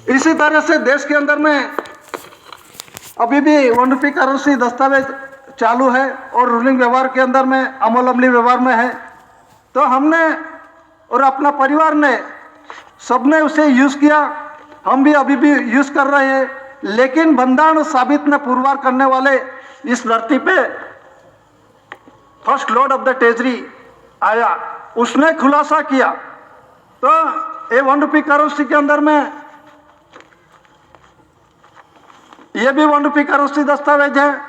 इसी तरह से देश के अंदर में अभी भी वन रुपी करेंसी दस्तावेज चालू है और रूलिंग व्यवहार के अंदर में अमली व्यवहार में है। तो हमने और अपना परिवार ने सबने उसे यूज किया, हम भी अभी भी यूज कर रहे हैं। लेकिन बंधारण साबित में पुरवार करने वाले इस धरती पे first lord of the treasury आया, उसने खुलासा किया। तो ये वन रुपी करेंसी के अंदर में ये भी वन रुपी करेंसी दस्तावेज है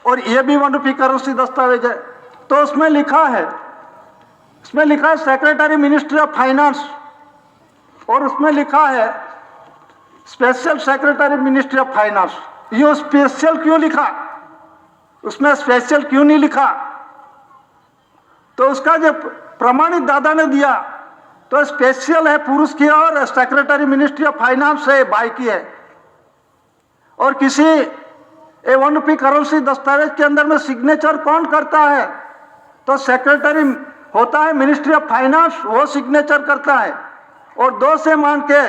और ये भी वन रुपी करेंसी दस्तावेज है। तो उसमें लिखा है सेक्रेटरी मिनिस्ट्री ऑफ फाइनेंस और उसमें लिखा है special secretary ministry of finance. ये स्पेशल क्यों लिखा, उसमें स्पेशल क्यों नहीं लिखा? तो उसका जो प्रमाणित दादा ने दिया तो स्पेशल है पुरुष की और सेक्रेटरी मिनिस्ट्री ऑफ फाइनेंस है बाई की है। और किसी वन रुपी करेंसी दस्तावेज के अंदर में सिग्नेचर कौन करता है? तो सेक्रेटरी होता है मिनिस्ट्री ऑफ फाइनेंस, वो सिग्नेचर करता है। और 2 से मान के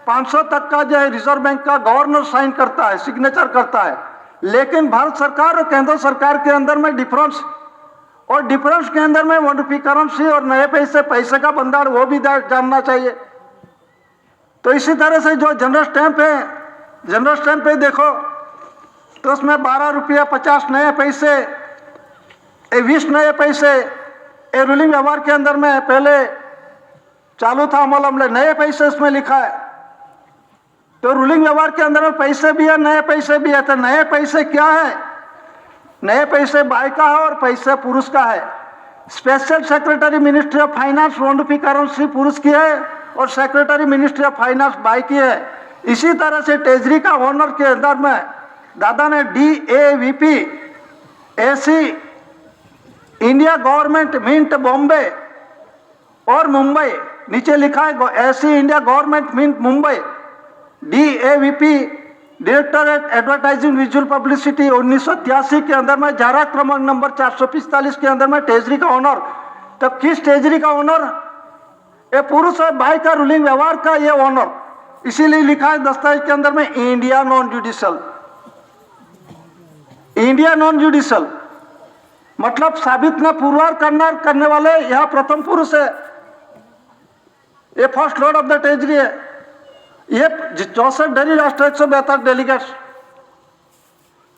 500 तक का जो है रिजर्व बैंक का गवर्नर साइन करता है, सिग्नेचर करता है। लेकिन भारत सरकार और केंद्र सरकार के अंदर में डिफरेंस, और डिफरेंस के अंदर में वन रुपी करेंसी और नए पैसे का भंडार वो भी जानना चाहिए। तो इसी तरह से जो जनरल स्टैंप है, जनरल स्टैंप पे देखो तो उसमें 12 रुपया 50 नए पैसे, 20 नए पैसे रूलिंग व्यवहार के अंदर में पहले चालू था अमल नए पैसे उसमें लिखा है। तो रूलिंग व्यवहार के अंदर में पैसे भी है, नए पैसे भी है। तो नए पैसे क्या है? नए पैसे बाई का है और पैसे पुरुष का है। Special secretary ministry of finance one rupee currency पुरुष की है और secretary ministry of finance by की है। इसी तरह से ट्रेजरी का ऑनर के अंदर में दादा ने DAVP AC India government mint Bombay और मुंबई, नीचे लिखा है AC India government mint Mumbai, DAVP directorate advertising visual publicity 1983 के अंदर में जारा क्रमांक नंबर 445 के अंदर में ट्रेजरी का ऑनर। तब किस ट्रेजरी का ऑनर? ये पुरुष है, बाई का रूलिंग व्यवहार का ये ऑनर। इसीलिए लिखा है दस्तावेज के अंदर में India non judicial. India non judicial मतलब साबित न पुरवार करने वाले यह प्रथम पुरुष है, ये first lord of the treasury है। ये 64 डेली राष्ट्र 142 डेलीगेट्स,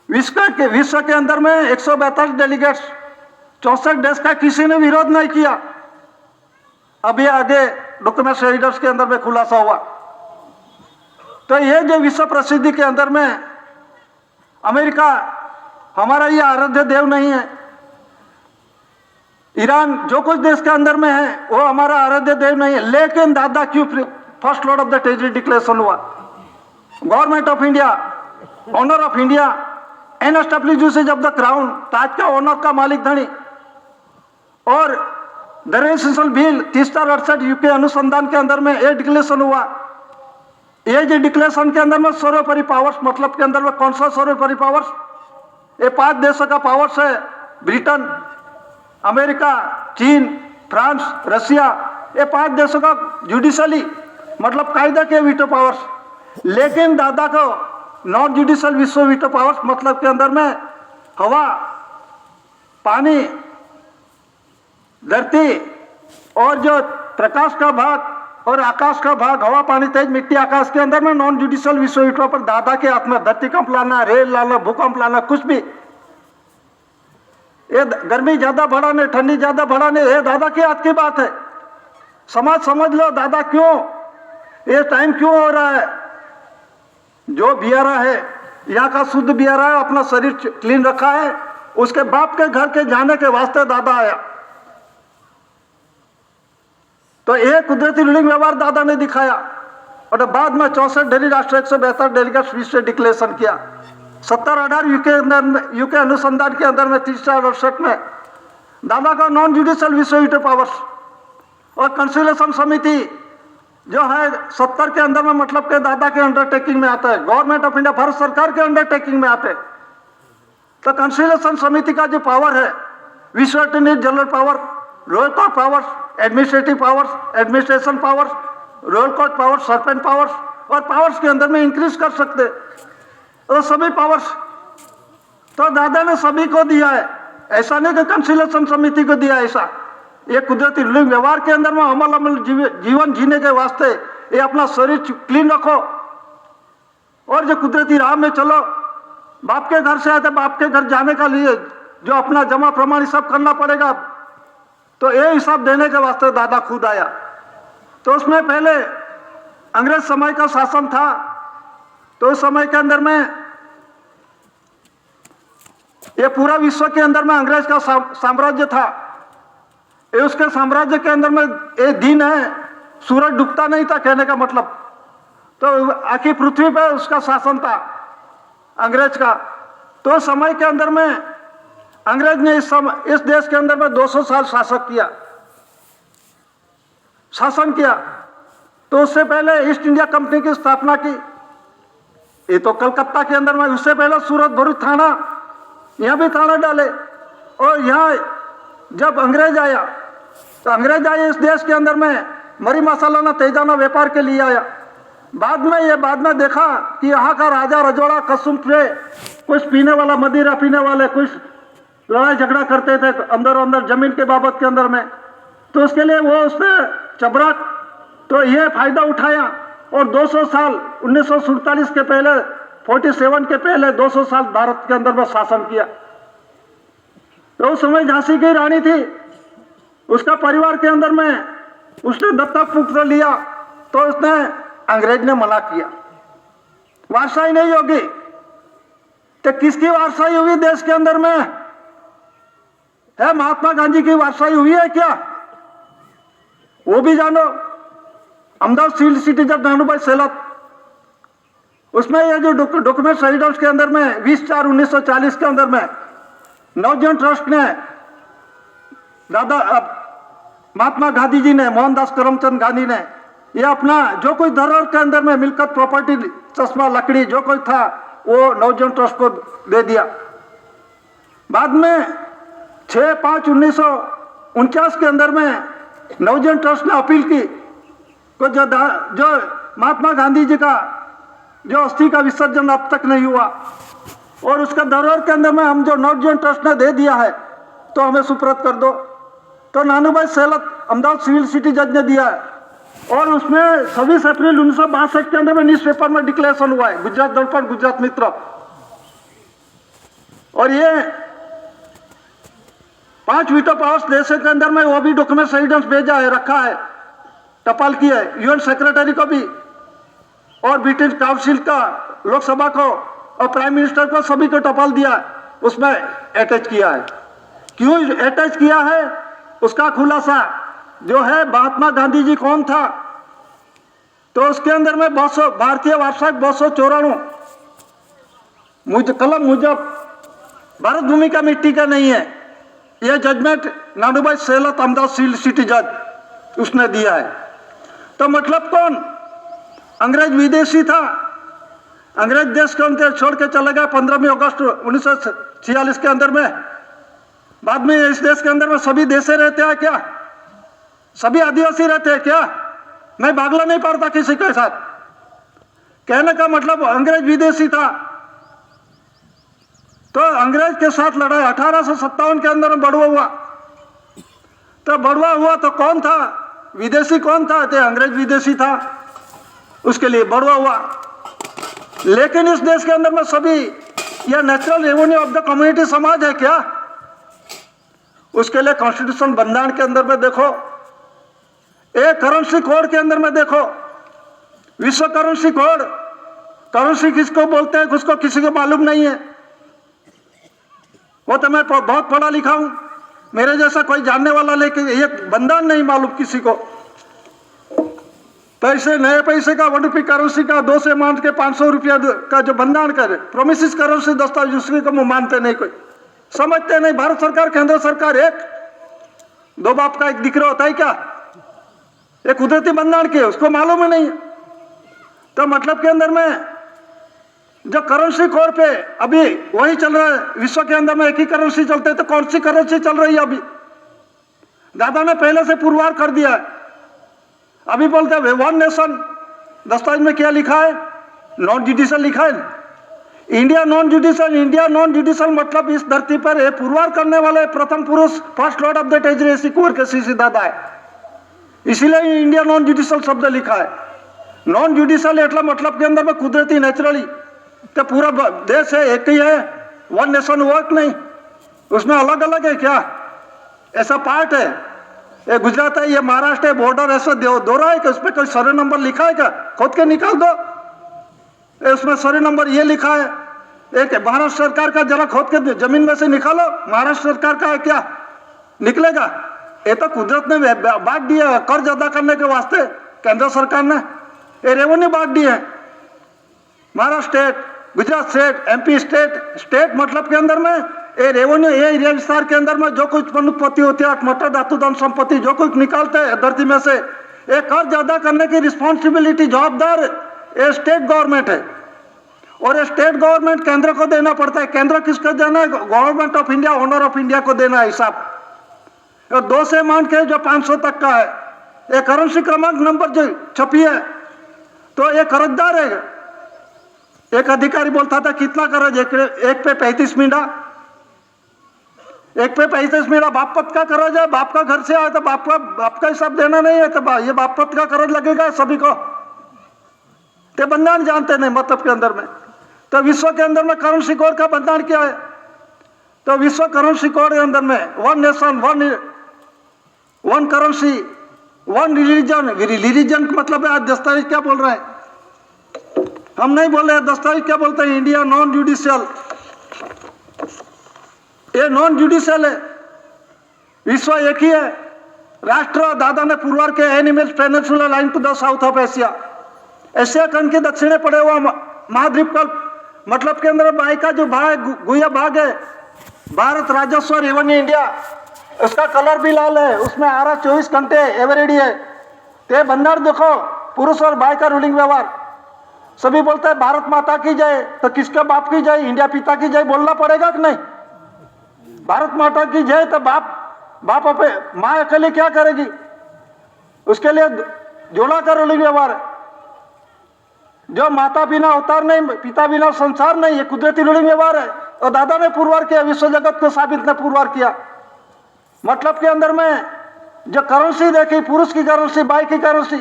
विश्व के अंदर में 142 डेलीगेट्स, 64 देश का किसी ने विरोध नहीं किया। अभी आगे डॉक्यूमेंट रीडर्स के अंदर में खुलासा हुआ। तो ये जो विश्व प्रसिद्धि के अंदर में अमेरिका हमारा ये आराध्य देव नहीं है, ईरान जो कुछ देश के अंदर में है वो हमारा आराध्य देव नहीं है। लेकिन दादा क्यों first lord of the treasury declaration हुआ? Government of India, honour of India, NSW usage of the crown, ताज का ऑनर का मालिक धनी। और दरेशनल बिल 368 यूके अनुसंधान के अंदर में ये डिक्लेरेशन हुआ। ये जो डिक्लेरेशन के अंदर में सर्वोपरि पावर्स मतलब के अंदर में कौन सा सर्वोपरि पावर्स? ये 5 देशों का पावर्स है, ब्रिटेन, अमेरिका, चीन, फ्रांस, रशिया। ये 5 देशों का जुडिशली मतलब कायदा के वीटो पावर्स। लेकिन दादा को नॉन जुडिशियल विश्व वीटो पावर्स मतलब के अंदर में हवा, पानी, धरती और जो प्रकाश का भाग और आकाश का भाग, हवा, पानी, तेज, मिट्टी, आकाश के अंदर में नॉन जुडिशियल विश्व वीटो पर दादा के हाथ में। धरतीकंप लाना, रेल लाना, भूकंप लाना, कुछ भी, ये गर्मी ज्यादा बढ़ाने, ठंडी ज्यादा बढ़ाने, ये दादा के हाथ की बात है। समाज समझ लो दादा क्यों ये टाइम क्यों हो रहा है। जो बियारा है यहाँ का शुद्ध बियारा है, अपना शरीर क्लीन रखा है, उसके बाप के घर के जाने के वास्ते दादा आया। तो ये कुदरती रूलिंग व्यवहार दादा ने दिखाया और बाद में 64 डेली राष्ट्र 172 डेलीगेट्स विश्व डिक्लेरेशन किया। 70-18 यूके अनुसंधान के अंदर में 368 में दादा का नॉन जुडिशियल विश्व वीटो पावर्स और कंसिलेशन समिति जो है 70 के अंदर में मतलब के दादा के अंडरटेकिंग में आता है। गवर्नमेंट ऑफ इंडिया भारत सरकार के अंडरटेकिंग में आते। तो कंसिलेशन समिति का जो पावर है, विश्व attorney general power, royal court powers, administrative powers, administration powers, royal court powers, serpent powers और पावर्स के अंदर में इंक्रीज कर सकते, और सभी पावर्स तो दादा ने सभी को दिया है। ऐसा नहीं कि कंसिलेशन समिति को दिया, ऐसा ये कुदरती रूलिंग व्यवहार के अंदर में अमल जीवन जीने के वास्ते ये अपना शरीर क्लीन रखो और जो कुदरती राह में चलो। बाप के घर से आए थे, बाप के घर जाने का लिए जो अपना जमा प्रमाण सब करना पड़ेगा, तो ये हिसाब देने के वास्ते दादा खुद आया। तो उसमें पहले अंग्रेज समय का शासन था, तो उस समय के अंदर में ये पूरा विश्व के अंदर में अंग्रेज का साम्राज्य था। ये उसके साम्राज्य के अंदर में एक दिन है, सूरज डूबता नहीं था, कहने का मतलब। तो आखिर पृथ्वी पे उसका शासन था अंग्रेज का। तो समय के अंदर में अंग्रेज ने इस देश के अंदर में 200 साल शासन किया। तो उससे पहले ईस्ट इंडिया कंपनी की स्थापना की, ये तो कलकत्ता के अंदर में। उससे पहले सूरत भरूच थाना, यहाँ भी थाना डाले। और यहाँ जब अंग्रेज आया, तो अंग्रेज आए इस देश के अंदर में मरी मसाला तेजाना व्यापार के लिए आया। बाद में देखा कि यहाँ का राजा रजोड़ा कसुम थे, कुछ पीने वाला, मदिरा पीने वाले, कुछ लड़ाई झगड़ा करते थे अंदर जमीन के बाबत के अंदर में। तो उसके लिए वो उसने चबरा, तो ये फायदा उठाया और 200 साल 1947 के पहले, 47 के पहले 200 साल भारत के अंदर में शासन किया। तो उस समय झांसी की रानी थी, उसका परिवार के अंदर में उसने दत्तक पुत्र लिया, तो उसने अंग्रेज ने मना किया, वारसाई नहीं होगी। तो किसकी वारसाई हुई देश के अंदर में है? महात्मा गांधी की वारसाई हुई है क्या? वो भी जानो। अहमदाबाद सील्ड सिटीजन नानूभाई सेहलत, उसमें ये जो डॉक्यूमेंट शहीदों के अंदर में 20/4/1940 के अंदर में नवजीवन ट्रस्ट ने दादा महात्मा गांधी जी ने, मोहनदास करमचंद गांधी ने, ये अपना जो कोई धरोहर के अंदर में मिलकत, प्रॉपर्टी, चश्मा, लकड़ी जो कोई था वो नवजीवन ट्रस्ट को दे दिया। बाद में 6/5/1949 के अंदर में नवजीवन ट्रस्ट ने अपील की कि जो महात्मा गांधी जी का जो अस्थि का विसर्जन अब तक नहीं हुआ और उसका धरोहर के अंदर में हम जो नवजीवन ट्रस्ट ने दे दिया है, तो हमें सुपुर्द कर दो। तो नानूभाई सेहलत अहमदाबाद सिविल सिटी जज ने दिया है, और उसमें 26 अप्रैल 1962 के अंदर में न्यूज पेपर में डिक्लेरेशन हुआ है, गुजरात दर्पण, गुजरात मित्र। और ये 5 वीटो पावर्स देशों के अंदर में वो भी डॉक्यूमेंट एविडेंस भेजा है, रखा है, टपाल की है, यूएन सेक्रेटरी को भी, और ब्रिटिश काउंसिल का, लोकसभा को और प्राइम मिनिस्टर को, सभी को टपाल दिया है, उसमें अटैच किया है। क्यों अटैच किया है? उसका खुलासा जो है, महात्मा गांधी जी कौन था, तो उसके अंदर में भारतीय वार्षिक 294 कलम मुजब भारत भूमि का मिट्टी का नहीं है। यह जजमेंट नानूभाई सेहलत अहमदाबाद सिटी जज उसने दिया है। तो मतलब कौन? अंग्रेज विदेशी था, अंग्रेज देश के अंदर छोड़ के चले गए 15 अगस्त 1946 के अंदर में। बाद में इस देश के अंदर में सभी देशे रहते हैं क्या? सभी आदिवासी रहते हैं क्या? मैं भागला नहीं पड़ता किसी के साथ। कहने का मतलब अंग्रेज विदेशी था, तो अंग्रेज के साथ लड़ाई 1857 के अंदर में बड़ुआ हुआ। तो बड़ुआ हुआ तो कौन था? विदेशी कौन था? तो अंग्रेज विदेशी था, उसके लिए बड़ुआ हुआ। लेकिन इस देश के अंदर में सभी, यह natural revenue of the community समाज है क्या? उसके लिए कॉन्स्टिट्यूशन बंधारण के अंदर में देखो, एक करेंसी कोड के अंदर में देखो, विश्व करेंसी कोड, करेंसी किसको बोलते हैं उसको किसी को मालूम नहीं है। वो तो मैं बहुत पढ़ा लिखा हूं, मेरे जैसा कोई जानने वाला, लेकिन ये बंधन नहीं मालूम किसी को। पैसे, नए पैसे का, 1 रुपये करेंसी का 2 से मान के 500 रुपया का जो बंधन करे, प्रोमिस करेंसी दस्तावेज, उसके को मानते नहीं, कोई समझते नहीं। भारत सरकार, केंद्र सरकार एक, 2 बाप का एक दिक्रा होता है क्या? ये कुदरती बंधन के, उसको मालूम ही नहीं। तो मतलब के अंदर में जो करेंसी कोड पे अभी वही चल रहा है, विश्व के अंदर में एक ही करेंसी चलते, तो कौन सी करेंसी चल रही है अभी? दादा ने पहले से पुरवार कर दिया है। अभी बोलते हैं 1 नेशन दस्तावेज में क्या लिखा है? नॉन जुडिशियल लिखा है। इंडिया नॉन जुडिशियल मतलब इस धरती पर ये पुरवार करने वाले प्रथम पुरुष first lord of the treasury AC Kunwar के सीसी दादा है, इसीलिए इंडिया नॉन जुडिशियल शब्द लिखा है। नॉन जुडिशियल एटला मतलब के अंदर में कुदरती नेचुरली तो पूरा देश है, एक ही है, वन नेशन वर्क नहीं, उसमें अलग अलग है क्या? ऐसा पार्ट है, ये गुजरात है, ये महाराष्ट्र है, बॉर्डर ऐसा दो रहा है कि उसमें कोई सर्वे नंबर लिखा है क्या? खोद के निकाल दो, उसमें सर्वे नंबर ये लिखा है। एक महाराष्ट्र सरकार का जरा खोद के जमीन में से निकालो, महाराष्ट्र सरकार का है क्या? निकलेगा? ये तो कुदरत ने बांट दिया कर्ज अदा करने के वास्ते, केंद्र सरकार ने ये रेवेन्यू बांट दिए है। Maharashtra state, Gujarat state, MP state मतलब के अंदर में ये रेवेन्यू, ये एरिया विस्तार के अंदर में जो कुछ उत्पत्ति होती है, अटमटा धातु धन संपत्ति जो कुछ निकालते हैं धरती में से, ये कर्ज अदा करने की रिस्पॉन्सिबिलिटी जवाबदार ये स्टेट गवर्नमेंट है, और ये स्टेट गवर्नमेंट केंद्र को देना पड़ता है। केंद्र किसको देना है? Government of India, owner of India को देना है हिसाब। 2 से अमाउंट के जो 500 तक का है, ये करेंसी क्रमांक नंबर जो छपी है तो ये कर्जदार है। एक अधिकारी बोलता था कितना कर्ज? एक पे 35 मीना, एक पे 35 मीना बाप पत का कर्ज है। बाप का घर से आया तो बाप का हिसाब देना नहीं है तो ये बाप पत का कर्ज लगेगा सभी को, ते बंधारण जानते नहीं मतलब के अंदर में। तो विश्व के अंदर में करेंसी कोड का बंधारण क्या है? तो विश्व करेंसी कोड के अंदर में one nation one currency one religion मतलब है। आज दस्तावेज क्या बोल रहा है? हम नहीं बोल रहे, दस्तावेज क्या बोलते हैं? इंडिया नॉन जुडिशियल, ये नॉन जुडिशियल है। विश्व एक ही है, राष्ट्र दादा ने पूर्वार के animals peninsula line to the south of Asia खंड के दक्षिणे पड़े हुआ महाद्वीप का मतलब के अंदर बाई का जो भाग गुया भाग है, भारत राजस्व रेवेन्यू इंडिया, उसका कलर भी लाल है, उसमें 24 घंटे एवरेडी है। ते बंदर देखो, पुरुष और बाई का रूलिंग व्यवहार, सभी बोलते हैं भारत माता की जय, तो किसके बाप की जय? इंडिया पिता की जय बोलना पड़ेगा कि नहीं? भारत माता की जय तो बाप अपने माँ अकेले क्या करेगी? उसके लिए जोड़ा का रूलिंग व्यवहार है। जो माता बिना अवतार नहीं, पिता बिना संसार नहीं, ये कुदरती रूलिंग व्यवहार है। और दादा ने पुरवार किया, विश्व जगत को साबित ने पुरवार किया। मतलब के अंदर में जो करेंसी देखी, पुरुष की करेंसी, बाई की करेंसी,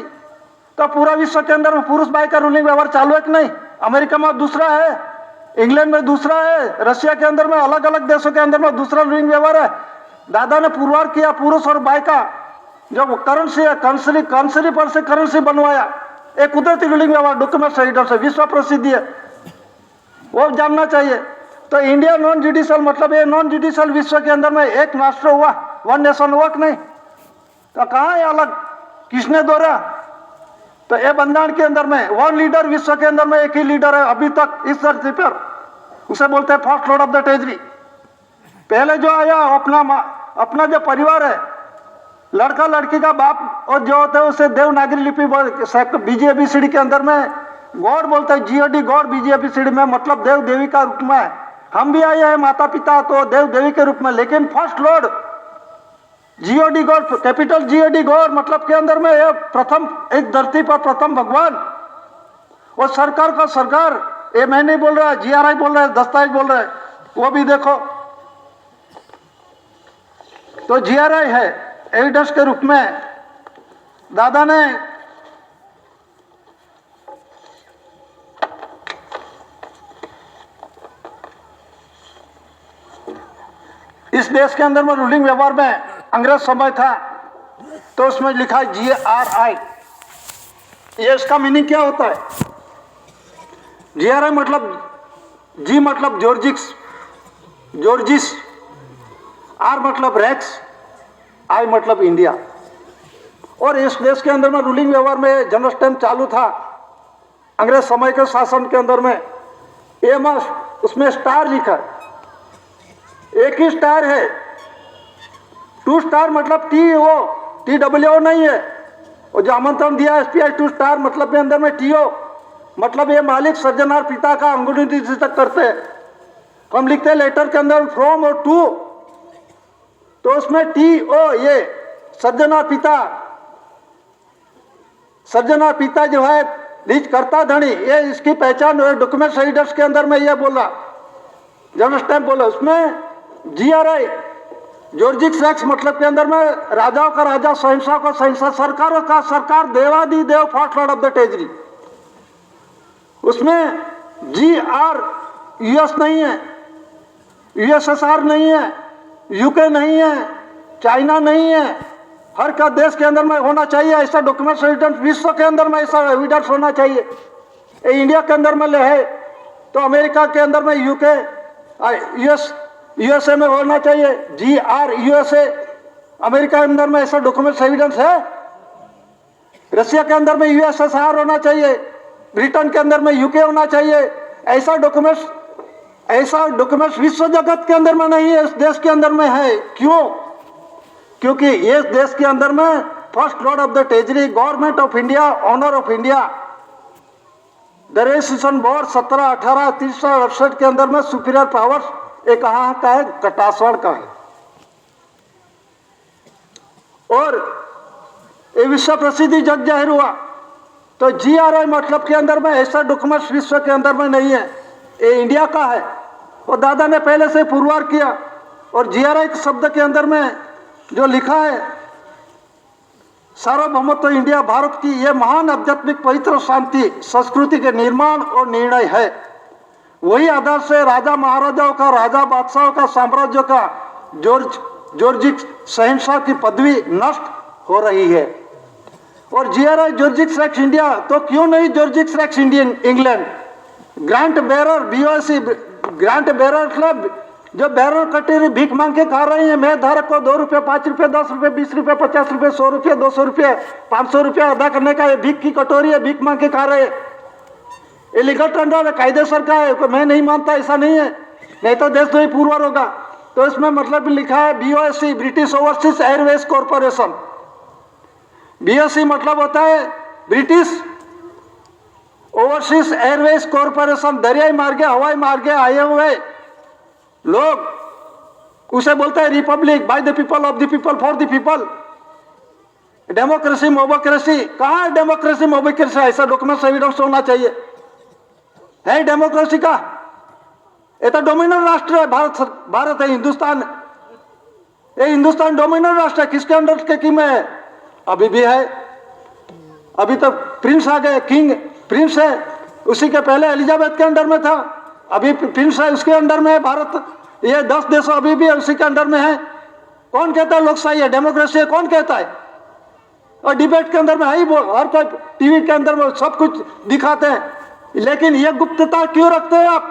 तो पूरा विश्व के अंदर में पुरुष बाई का रूलिंग व्यवहार चालू है कि नहीं? अमेरिका में दूसरा है, इंग्लैंड में दूसरा है, रशिया के अंदर में, अलग अलग देशों के अंदर में दूसरा रूलिंग व्यवहार है। दादा ने पुरवार किया पुरुष और बाई का जो करेंसी है, कंसरी पर से करेंसी बनवाया, एक कुदरती रूलिंग व्यवहार डॉक्यूमेंट रीडर से विश्व प्रसिद्धि है, वो जानना चाहिए। तो इंडिया नॉन जुडिशियल मतलब ये नॉन जुडिशियल विश्व के अंदर में एक राष्ट्र हुआ, वन नेशन हुआ कि नहीं? तो कहाँ है अलग, किसने दौरा? तो ये बंधारण के अंदर में वन लीडर, विश्व के अंदर में एक ही लीडर है अभी तक इस धरती पर, उसे बोलते हैं first lord of the treasury. पहले जो आया अपना जो परिवार है, लड़का लड़की का बाप और जो होता है उसे देवनागरी लिपि BJABCD के अंदर में गॉड बोलते हैं, GOD गॉड BJABCD में मतलब देव देवी का रूप में है। हम भी आए हैं माता पिता तो देव देवी के रूप में, लेकिन first Lord GOD God, capital GOD God मतलब के अंदर में ये प्रथम, एक धरती पर प्रथम भगवान। और सरकार का सरकार, ये मैं नहीं बोल रहा, GRI बोल रहा है, दस्तावेज बोल रहा है, वो भी देखो। तो GRI है एविडेंस के रूप में। दादा ने इस देश के अंदर में रूलिंग व्यवहार में अंग्रेज समय था तो उसमें लिखा है GRI। ये इसका मीनिंग क्या होता है? GRI मतलब G मतलब जॉर्जिस, R मतलब रेक्स, I मतलब इंडिया। और इस देश के अंदर में रूलिंग व्यवहार में जनरल स्टैम्प चालू था अंग्रेज समय के शासन के अंदर में। एमस उसमें स्टार लिखा है, एक ही स्टार है, 2 स्टार मतलब TWO नहीं है। और जो आमंत्रण दिया SPI 2 स्टार मतलब के अंदर में TO मतलब ये मालिक सज्जनार पिता का अंगुली तक करते हैं। हम लिखते हैं लेटर के अंदर फ्रॉम और टू, तो उसमें TO ये सज्जनार पिता जो है लीज करता धनी, ये इसकी पहचान डॉक्यूमेंट एविडेंस के अंदर में ये बोला, जनरल स्टैम्प बोला। उसमें GRI जॉर्जिक रैक्स मतलब के अंदर में राजाओं का राजा, शहंशाह का शहंशाह, सरकारों का सरकार, देवादिदेव, first lord of the territory. उसमें GR US नहीं है, USSR नहीं है, UK नहीं है, चाइना नहीं है, हर का देश के अंदर में होना चाहिए ऐसा डॉक्यूमेंट एविडेंस, विश्व के अंदर में ऐसा एविडेंस होना चाहिए। ये इंडिया के अंदर में ले है तो अमेरिका के अंदर में UK USA में होना चाहिए, GR USA, अमेरिका के अंदर में ऐसा डॉक्यूमेंट एविडेंस है। रशिया के अंदर में USSR होना चाहिए, ब्रिटेन के अंदर में UK होना चाहिए। ऐसा डॉक्यूमेंट्स विश्व जगत के अंदर में नहीं है, इस देश के अंदर में है। क्यों? क्योंकि इस देश के अंदर में first lord of the territory, government of India, honour of India, the registration board 17/18/368 के अंदर में सुपीरियर पावर्स ये कहाँ का है? कटासवाड़ का है। और ये विश्व प्रसिद्धि जग जाहिर हुआ। तो GRI मतलब के अंदर में ऐसा डॉक्यूमेंट्स विश्व के अंदर में नहीं है, ये इंडिया का है और दादा ने पहले से पुरवार किया। और GRI शब्द के अंदर में जो लिखा है, सार्वभौमत्व इंडिया भारत की यह महान आध्यात्मिक पवित्र शांति संस्कृति के निर्माण और निर्णय है। वही आधार से राजा महाराजाओं का, राजा बादशाहों का, साम्राज्य का जॉर्जिक शहंशाह की पदवी नष्ट हो रही है। और GRI जॉर्जिक रैक्स इंडिया, तो क्यों नहीं georgic rex Indian England? Grant bearer BOC, grant bearer मतलब जो बैरर कटेरी भीख मांग के खा रहे हैं, मैं धारक को 2 रुपये, 5 रुपये, 10 रुपये, 20 रुपये, 50 रुपये, 100 रुपये, 200 रुपये, 500 रुपये अदा करने का ये भीख की कटोरी है, भीख मांग के खा रहे हैं। ये लीगल टेंडर है, कायदेसर का है, मैं नहीं मानता ऐसा नहीं है, नहीं तो देशद्रोही पुरवार होगा। तो इसमें मतलब लिखा है BOC, British overseas Airways corporation. BOC मतलब होता है ब्रिटिश ओवरसीज एयरवेज कॉरपोरेशन। दरियाई मार्गे, हवाई मार्गे आए हुए लोग उसे बोलते हैं Republic, by the people, of the people, for the people. Democracy, mobocracy, कहाँ है डेमोक्रेसी, मोबोक्रेसी? ऐसा डॉक्यूमेंट एविडेंस होना चाहिए। है डेमोक्रेसी का? ये तो डोमिनल राष्ट्र है, भारत है, हिंदुस्तान। ये हिंदुस्तान डोमिनल राष्ट्र है, किसके अंडर के की में है? अभी भी है। अभी तो प्रिंस आ गए, किंग प्रिंस है, उसी के पहले एलिजाबेथ के अंडर में था, अभी प्रिंस है, उसके अंडर में है भारत। ये 10 देश अभी भी उसी के अंडर में है। कौन कहता है लोकशाही है, डेमोक्रेसी है? कौन कहता है? और डिबेट के अंदर में है ही, हर कोई टीवी के अंदर में सब कुछ दिखाते हैं, लेकिन ये गुप्तता क्यों रखते हैं आप?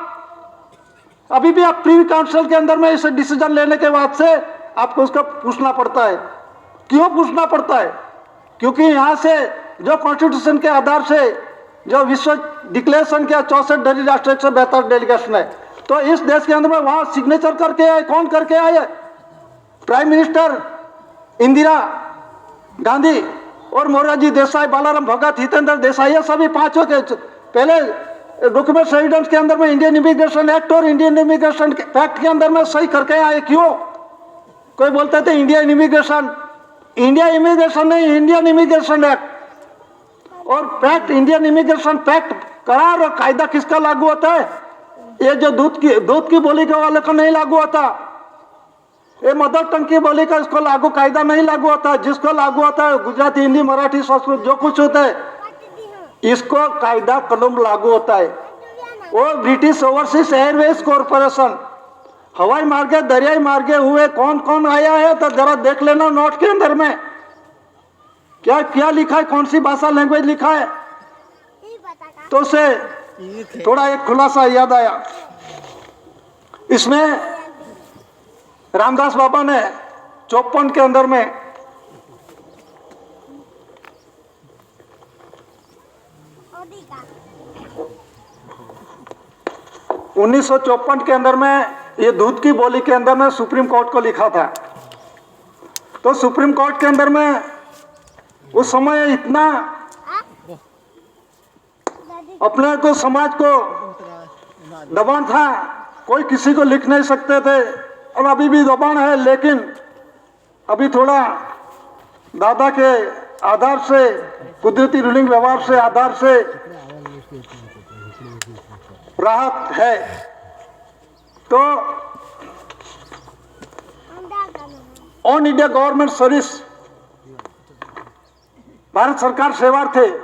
अभी भी आप प्रीवी काउंसिल के अंदर में इसे डिसीजन लेने के बाद से आपको उसका पूछना पड़ता है। क्यों पूछना पड़ता है? क्योंकि यहाँ से जो कॉन्स्टिट्यूशन के आधार से जो विश्व डिक्लेरेशन किया 64 राष्ट्र 172 डेलीगेशन है, तो इस देश के अंदर में वहाँ सिग्नेचर करके आए। कौन करके आए? प्राइम मिनिस्टर इंदिरा गांधी और मोरारजी देसाई, बालाराम भगत, हितेंद्र देसाई, ये सभी पांचों के पहले डॉक्यूमेंट एविडेंस के अंदर में इंडियन इमिग्रेशन एक्ट और इंडियन इमिग्रेशन एक्ट के अंदर में सही करके आए। क्यों? कोई बोलते थे इंडियन इमिग्रेशन, इंडिया इमिग्रेशन नहीं, इंडियन इमिग्रेशन एक्ट और पैक्ट, इंडियन इमिग्रेशन पैक्ट करार और कायदा किसका लागू होता है? ये जो दूध की बोली के वाले को नहीं लागू होता, ये मदर टंग की बोली का इसको लागू कायदा नहीं लागू होता। जिसको लागू होता है गुजराती, हिंदी, मराठी, संस्कृत जो कुछ होता है, इसको कायदा कलम लागू होता है। और ब्रिटिश ओवरसीज एयरवेज कॉरपोरेशन, हवाई मार्गे, दरियाई मार्गे हुए कौन कौन आया है तो जरा देख लेना नोट के अंदर में क्या क्या लिखा है, कौन सी भाषा लैंग्वेज लिखा है, तो उसे थोड़ा एक खुलासा याद आया। इसमें रामदास बाबा ने 54 के अंदर में 1954 के अंदर में ये दूध की बोली के अंदर में सुप्रीम कोर्ट को लिखा था। तो सुप्रीम कोर्ट के अंदर में उस समय इतना अपने को समाज को दबान था, कोई किसी को लिख नहीं सकते थे, और अभी भी दबान है, लेकिन अभी थोड़ा दादा के आधार से, कुदरती रूलिंग व्यवहार से आधार से राहत है। तो on India government service Bharat सरकार सेवार्थ है,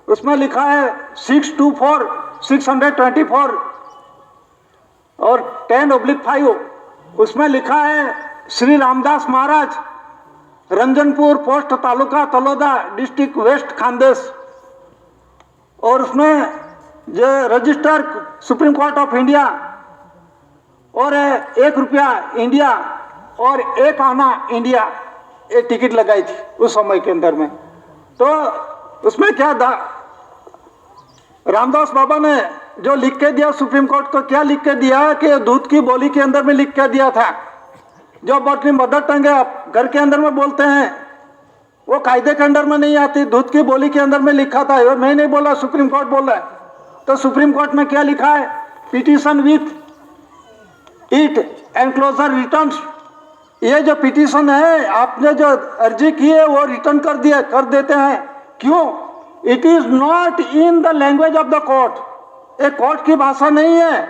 उसमें लिखा है 624 और 10/5 उसमें लिखा है Shri Ramdas Maharaj, Ranjanpur post, taluka Taloda, district west Khandesh. और उसमें जो register supreme court of India और 1 रुपया इंडिया और 1 आना इंडिया, ये टिकट लगाई थी उस समय के अंदर में। तो उसमें क्या रामदास बाबा ने जो लिख के दिया सुप्रीम कोर्ट को, क्या लिख के दिया कि दूध की बोली के अंदर में लिख के दिया था, जो अपनी मदर टंग है घर के अंदर में बोलते हैं, वो कायदे के अंदर में नहीं आती, दूध की बोली के अंदर में लिखा था। मैं नहीं बोला, सुप्रीम कोर्ट बोला है। तो सुप्रीम कोर्ट में क्या लिखा है, petition with it enclosure returns. ये जो पिटीशन है, आपने जो अर्जी की है वो रिटर्न कर देते हैं। क्यों? It is not in the language of the court, एक कोर्ट की भाषा नहीं है।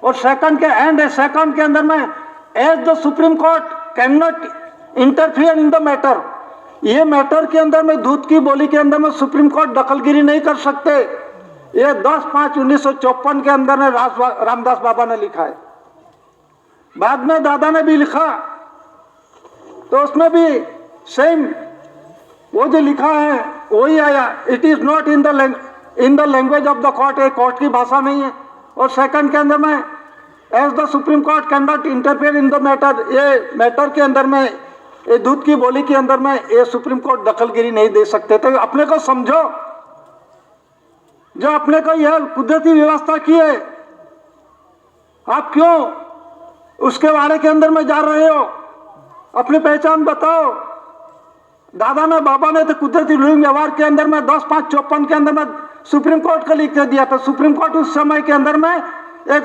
और सेकंड के एंड है, सेकंड के अंदर में as the supreme court can not interfere in the matter, ये मैटर के अंदर में दूध की बोली के अंदर में सुप्रीम कोर्ट दखलगिरी नहीं कर सकते। ये 10/5/1954 के अंदर में रामदास बाबा ने लिखा है। बाद में दादा ने भी लिखा, तो उसमें भी सेम वो जो लिखा है वही आया, it is not in the language of the court, एक कोर्ट की भाषा नहीं है। और सेकंड के अंदर में as the supreme court can not interfere in the matter, ये मैटर के अंदर में, ये दूध की बोली के अंदर में ये सुप्रीम कोर्ट दखलगिरी नहीं दे सकते। तो अपने को समझो, जो अपने को यह कुदरती व्यवस्था की है, आप क्यों उसके बारे के अंदर में जा रहे हो? अपनी पहचान बताओ। दादा ने बाबा ने तो कुदरती रूलिंग व्यवहार के अंदर में 10/5/54 के अंदर में सुप्रीम कोर्ट को लिख के दिया था। सुप्रीम कोर्ट उस समय के अंदर में एक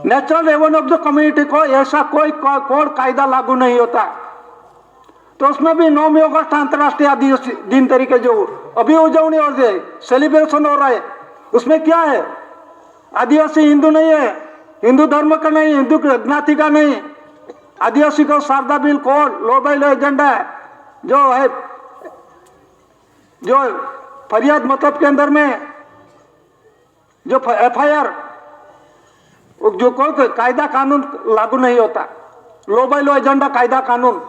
natural revenue of the community को ऐसा कोई कायदा लागू नहीं होता। तो उसमें भी 9 अगस्त अंतर्राष्ट्रीय आदिवासी दिन तरीके जो अभी उजवनी हो रही है, सेलिब्रेशन हो रहा है, उसमें क्या है? आदिवासी हिंदू नहीं है, हिंदू धर्म का नहीं, हिंदू ज्ञाति का नहीं। आदिवासी को Sharda bill code, law by law agenda जो है, जो फरियाद मतलब के अंदर में जो FIR, जो कोई कायदा कानून लागू नहीं होता। लो बाई लो एजेंडा कायदा कानून,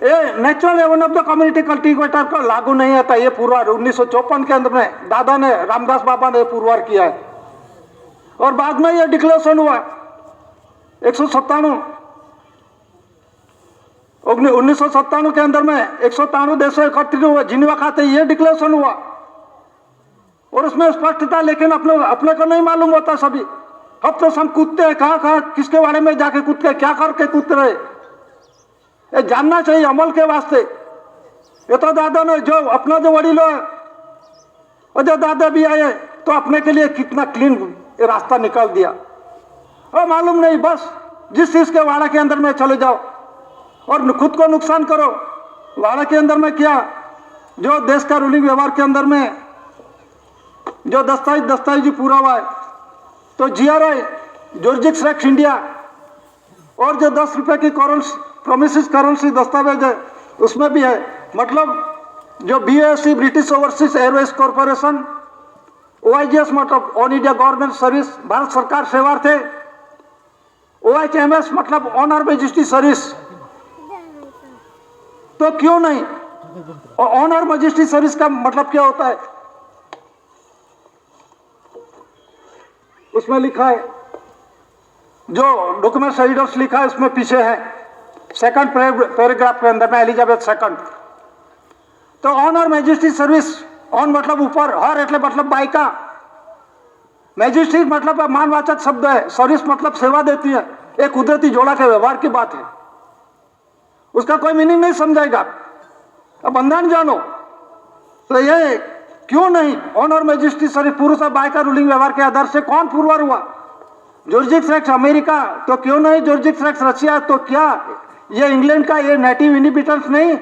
ये natural revenue of the community cultivator को लागू नहीं होता। ये पुरवार 1954 के अंदर में दादा ने, रामदास बाबा ने पुरवार किया है। और बाद में ये डिक्लेरेशन हुआ 1997 के अंदर में 193 देशों एकत्रित हुए जिनेवा खाते, ये डिक्लेरेशन हुआ। और उसमें स्पष्ट था, लेकिन अपने को नहीं मालूम होता। सभी अब तो हम कूदते हैं, कहाँ किसके बारे में जाके कूदते, क्या करके कूदते रहे, ये जानना चाहिए अमल के वास्ते। ये तो दादा ने जो अपना जो वडील है और जो दादा भी आए, तो अपने के लिए कितना क्लीन रास्ता निकाल दिया। और मालूम नहीं, बस जिस चीज के वाड़ा के अंदर में चले जाओ और खुद को नुकसान करो। वाड़ा के अंदर में क्या, जो देश का रूलिंग व्यवहार के अंदर में जो दस्तावेज पूरा हुआ है, तो GRI जॉर्जिक्स एक्ट इंडिया और जो 10 रुपए की प्रोमिस करेंसी दस्तावेज है, उसमें भी है। मतलब जो BOC British overseas Airways corporation, OIGS मतलब on India government service Bharat सरकार सेवार्थ है, OHMS मतलब ऑनर मैजेस्टी सर्विस। तो क्यों नहीं? ऑनर मैजेस्टी सर्विस का मतलब क्या होता है? उसमें लिखा है, जो डॉक्यूमेंट रीडर्स लिखा है उसमें पीछे है, सेकंड पैराग्राफ के अंदर में, एलिजाबेथ सेकंड। तो ऑनर मैजेस्टी सर्विस, ऑन मतलब ऊपर, हर एटले मतलब बायका, मैजेस्टी मतलब मानवाचक शब्द है, सर्विस मतलब सेवा देती है। एक कुदरती जोड़ा के व्यवहार की बात है, उसका कोई मीनिंग नहीं समझाएगा। अब बंधन जानो, तो ये क्यों नहीं? ऑनर मैजेस्टी सर्विस पुरुष और बायका रूलिंग व्यवहार के आधार से कौन पुरवार हुआ? जॉर्जिक्स एक्ट अमेरिका, तो क्यों नहीं? जॉर्जिक्स एक्ट रशिया, तो क्या ये इंग्लैंड का ये नेटिव इनहिबिटेंट्स नहीं?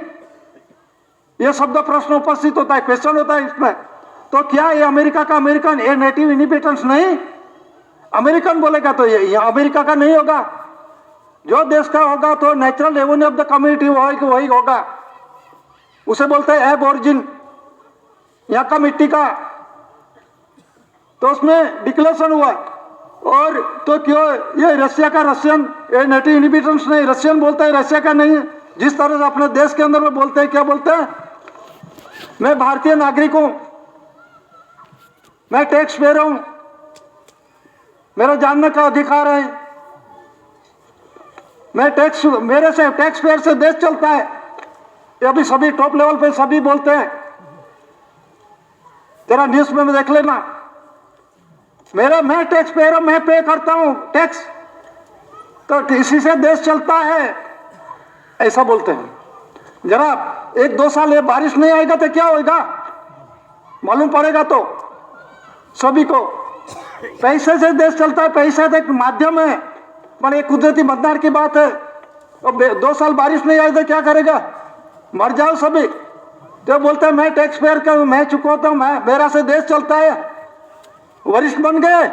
ये शब्द प्रश्न उपस्थित होता है, क्वेश्चन होता है इसमें। तो क्या ये अमेरिका का अमेरिकन, ये नेटिव इनहेबिटेंट्स नहीं, अमेरिकन बोलेगा तो ये अमेरिका का नहीं होगा। जो देश का होगा तो natural revenue of the community वही होगा, उसे बोलते हैं एब ओरिजिन, यहाँ का मिट्टी का। तो उसमें डिक्लेरेशन हुआ। और तो क्यों ये रशिया का रशियन, ये नेटिव इनहेबिटेंट्स नहीं, रशियन बोलते हैं, रशिया का नहीं है। जिस तरह से अपने देश के अंदर में बोलते हैं, क्या बोलते हैं, मैं भारतीय नागरिक हूं, मैं टैक्स पेयर हूं, मेरा जानने का अधिकार है, मैं टैक्स, मेरे से टैक्स पेयर से देश चलता है। ये अभी सभी टॉप लेवल पे सभी बोलते हैं, जरा न्यूज में देख लेना, मैं टैक्स पेयर हूं, मैं पे करता हूं टैक्स, तो इसी से देश चलता है, ऐसा बोलते हैं। जरा 1-2 साल ये बारिश नहीं आएगा तो क्या होगा मालूम पड़ेगा। तो सभी को पैसे से देश चलता है, पैसा तो एक माध्यम है, पर एक कुदरती मतदार की बात है। और 2 साल बारिश नहीं आई तो क्या करेगा, मर जाओ सभी। तो बोलते हैं मैं टैक्स पेयर का, मैं चुकवाता हूं, मैं मेरा से देश चलता है, वरिष्ठ बन गए।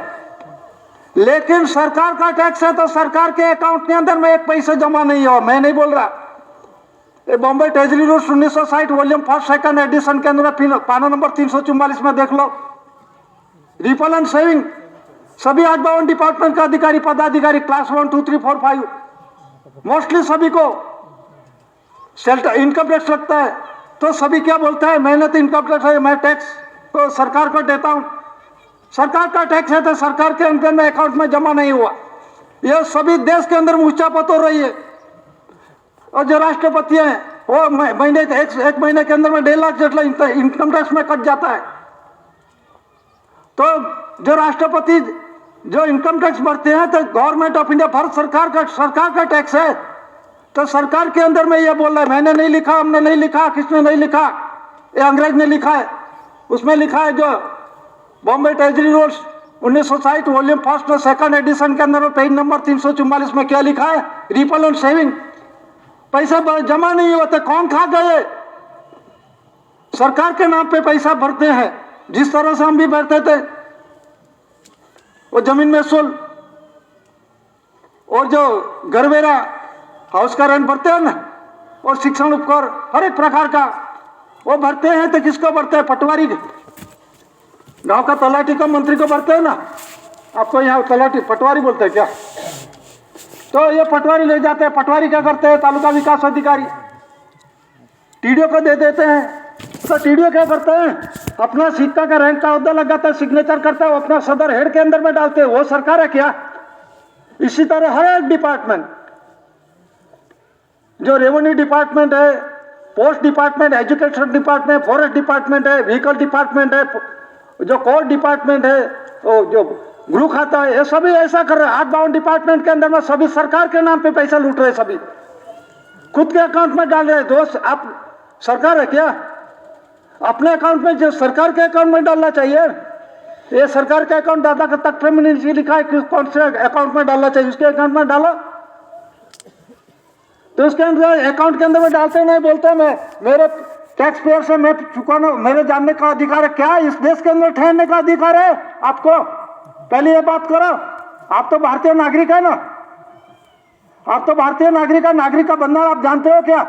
लेकिन सरकार का टैक्स है तो सरकार के अकाउंट के अंदर में एक पैसा जमा नहीं हो। मैं नहीं बोल रहा, ये Bombay treasury rules 1960 volume 1 2 edition के अंदर पाना नंबर 344 में देख लो, रिपल एंड सेविंग सभी 852 डिपार्टमेंट का अधिकारी पदाधिकारी क्लास 1 2 3 4 5 मोस्टली सभी को इनकम टैक्स लगता है। तो सभी क्या बोलते हैं, मैंने तो इनकम टैक्स है, मैं टैक्स तो सरकार को देता हूं, सरकार का टैक्स है तो सरकार के अंदर में अकाउंट में जमा नहीं हुआ। यह सभी देश के अंदर ऊंचापत हो रही है। और जो राष्ट्रपति हैं वो महीने एक महीने के अंदर में 1.5 लाख जेटला इनकम टैक्स में कट जाता है। तो जो राष्ट्रपति जो इनकम टैक्स भरते हैं तो गवर्नमेंट ऑफ इंडिया, भारत सरकार का टैक्स है। तो सरकार के अंदर में ये बोल रहा है, मैंने नहीं लिखा, हमने नहीं लिखा, किसने नहीं लिखा, ये अंग्रेज ने लिखा है। उसमें लिखा है जो बॉम्बे ट्रेजरी रूल्स 1960 वॉल्यूम 1 और 2 एडिशन के अंदर में पेज नंबर 344 में क्या लिखा है, रिपल एंड सेविंग, पैसा जमा नहीं होता, कौन खा गए, सरकार के नाम पे पैसा भरते हैं, जिस तरह से हम भी भरते थे। वो जमीन महसूल और जो घरवेरा हाउस का रेंट भरते हैं ना, और शिक्षण उपकर हर एक प्रकार का वो भरते हैं। तो किसको भरते हैं, पटवारी, गांव का तलाटी का मंत्री को भरते हैं ना। आपको यहाँ तलाटी पटवारी बोलते हैं क्या, तो ये पटवारी ले जाते हैं। पटवारी क्या करते हैं, तालुका विकास अधिकारी टीडीओ को दे देते हैं। तो टीडीओ क्या करते हैं, अपना सिक्का का रैंक का अहदा लगाता है, सिग्नेचर करता है, अपना सदर हेड के अंदर में डालते हैं। वो सरकार है क्या। इसी तरह हर एक डिपार्टमेंट, जो रेवेन्यू डिपार्टमेंट है, post department, education department, forest department है, व्हीकल डिपार्टमेंट है, जो कोर्ट डिपार्टमेंट है, जो गृह खाता है, ये सभी ऐसा कर रहे हैं। 852 डिपार्टमेंट के अंदर में सभी सरकार के नाम पे पैसा लूट रहे हैं, सभी खुद के अकाउंट में डाल रहे हैं। दोस्त, आप सरकार है क्या, अपने अकाउंट में, जो सरकार के अकाउंट में डालना चाहिए। ये सरकार के अकाउंट दादा का तख्त में नीचे लिखा है कि कौन से अकाउंट में डालना चाहिए, उसके अकाउंट में डालो। तो उसके अंदर अकाउंट के अंदर में डालते नहीं, बोलते मैं मेरे टैक्स पेयर से मैं चुकाना, मेरे जानने का अधिकार है। क्या इस देश के अंदर ठहरने का अधिकार है आपको, पहले ये बात करो। आप तो भारतीय नागरिक है ना, आप तो भारतीय नागरिक है, नागरिक का बंधन आप जानते हो क्या,